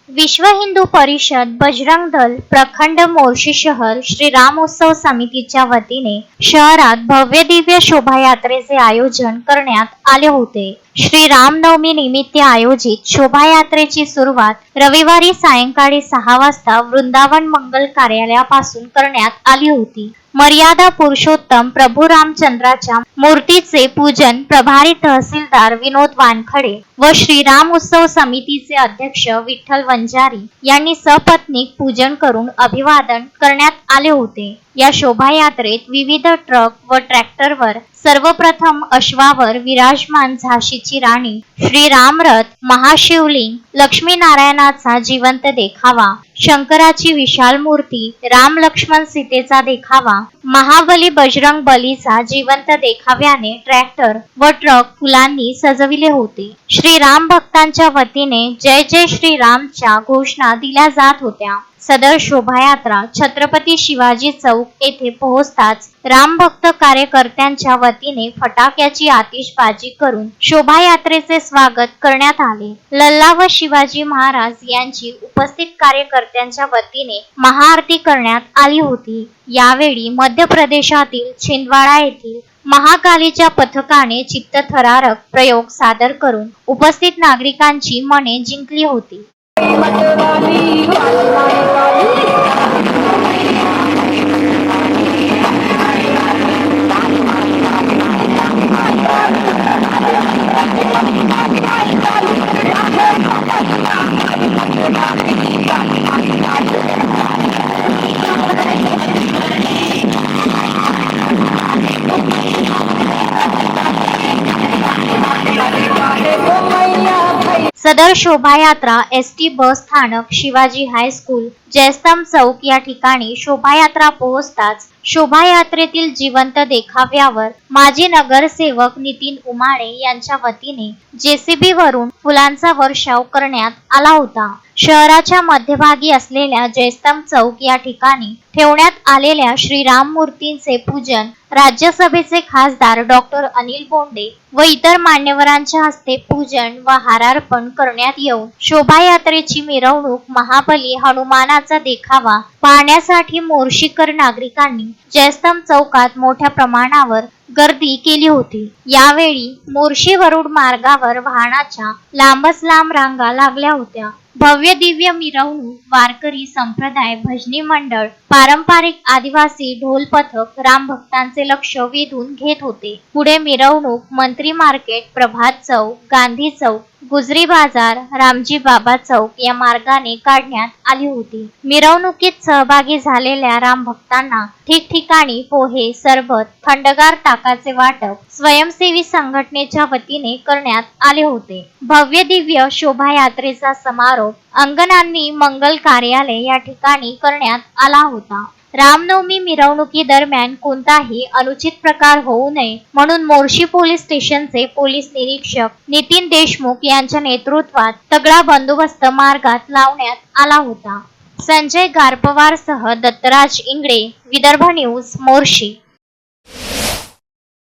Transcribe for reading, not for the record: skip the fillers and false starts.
विश्व हिंदू परिषद बजरंग दल प्रखंड मोर्शी शहर श्री रामोत्सव समितीच्या वतीने शहरात भव्य दिव्य शोभायात्रेचे आयोजन करण्यात आले होते। श्री रामनवमी निमित्त आयोजित शोभायात्रेची सुरुवात रविवारी सायंकाळी 6 वाजता वृंदावन मंगल कार्यालयापासून करण्यात आली होती। मर्यादा पुरुषोत्तम प्रभू रामचंद्राच्या मूर्तीचे पूजन प्रभारी तहसीलदार विनोद वानखडे व श्री राम उत्सव समितीचे अध्यक्ष विठ्ठल वंजारी यांनी सपत्नीक पूजन करून अभिवादन करण्यात आले होते। या शोभायात्रेत विविध ट्रक व ट्रॅक्टरवर सर्वप्रथम अश्वावर विराजमान झाशीची राणी, श्री रामरथ, महाशिवलिंग, लक्ष्मीनारायणाचा जिवंत देखावा, शंकराची विशाल मूर्ती, राम लक्ष्मण सीतेचा देखावा, महाबली बजरंग बलीचा जिवंत देखाव्याने ट्रॅक्टर व ट्रक फुलांनी सजविले होते। श्री राम भक्तांच्या वतीने जय जय श्री रामच्या घोषणा दिल्या जात होत्या। सदर शोभायात्रा छत्रपती शिवाजी चौक येथे पोहोचताच रामभक्त कार्यकर्त्यांच्या वतीने फटाक्याची आतिषबाजी करून शोभायात्रेचे स्वागत करण्यात आले। लल्ला व शिवाजी महाराज यांची उपस्थित कार्यकर्त्यांच्या वतीने महाआरती करण्यात आली होती। यावेळी मध्य प्रदेशातील छिंदवाडा येथील महाकालीच्या पथकाने चित्तथरारक प्रयोग सादर करून उपस्थित नागरिकांची मने जिंकली होती। सदर शोभायात्रा एसटी बस स्थानक, शिवाजी हायस्कूल, जयस्तंभ चौक या ठिकाणी शोभायात्रा पोहोचताच शोभायात्रेतील जिवंत देखाव्यावर माजी नगरसेवक नितीन उमाळे यांच्या वतीने जेसीबी वरून फुलांचा वर्षाव करण्यात आला होता। शहराच्या मध्यभागी असलेल्या जयस्तंभ चौक या ठिकाणी ठेवण्यात आलेल्या श्रीराम मूर्तींचे पूजन राज्यसभेचे खासदार डॉक्टर अनिल बोंडे व इतर मान्यवरांच्या हस्ते पूजन व हारार्पण करण्यात येऊन शोभायात्रेची मिरवणूक महाबली हनुमानाचा देखावा पाहण्यासाठी मोर्शीकर नागरिकांनी जयस्तंभ चौकात मोठ्या प्रमाणावर गर्दी केली होती। यावेळी मोर्शी वरुड मार्गावर वाहनाच्या लांबच लांब रांगा लागल्या होत्या। भव्य दिव्य मिरवणूक, वारकरी संप्रदाय, भजनी मंडळ, पारंपरिक आदिवासी ढोल पथक राम भक्तांचे लक्ष वेधून घेत होते। पुढे मिरवणूक मंत्री मार्केट, प्रभात चौक, गांधी चौक, गुजरी बाजार, रामजी बाबा चौक या मार्गाने काढण्यात आली होती। मिरवणुकीत सहभागी झालेल्या राम भक्तांना ठिकठिकाणी पोहे, सरबत, थंडगार ताकाचे वाटप स्वयंसेवी संघटनेच्या वतीने करण्यात आले होते। भव्य दिव्य शोभायात्रेचा समारोप अंगणांनी मंगल कार्यालय या ठिकाणी करण्यात आला होता। रामनवमी मिरवणुकी दरम्यान कोणताही अनुचित प्रकार होऊ नये म्हणून मोर्शी पोलीस स्टेशनचे पोलीस निरीक्षक नितीन देशमुख यांच्या नेतृत्वात तगडा बंदोबस्त मार्गात लावण्यात आला होता। संजय गारपवार सह दत्तराज इंगळे, विदर्भ न्यूज, मोर्शी।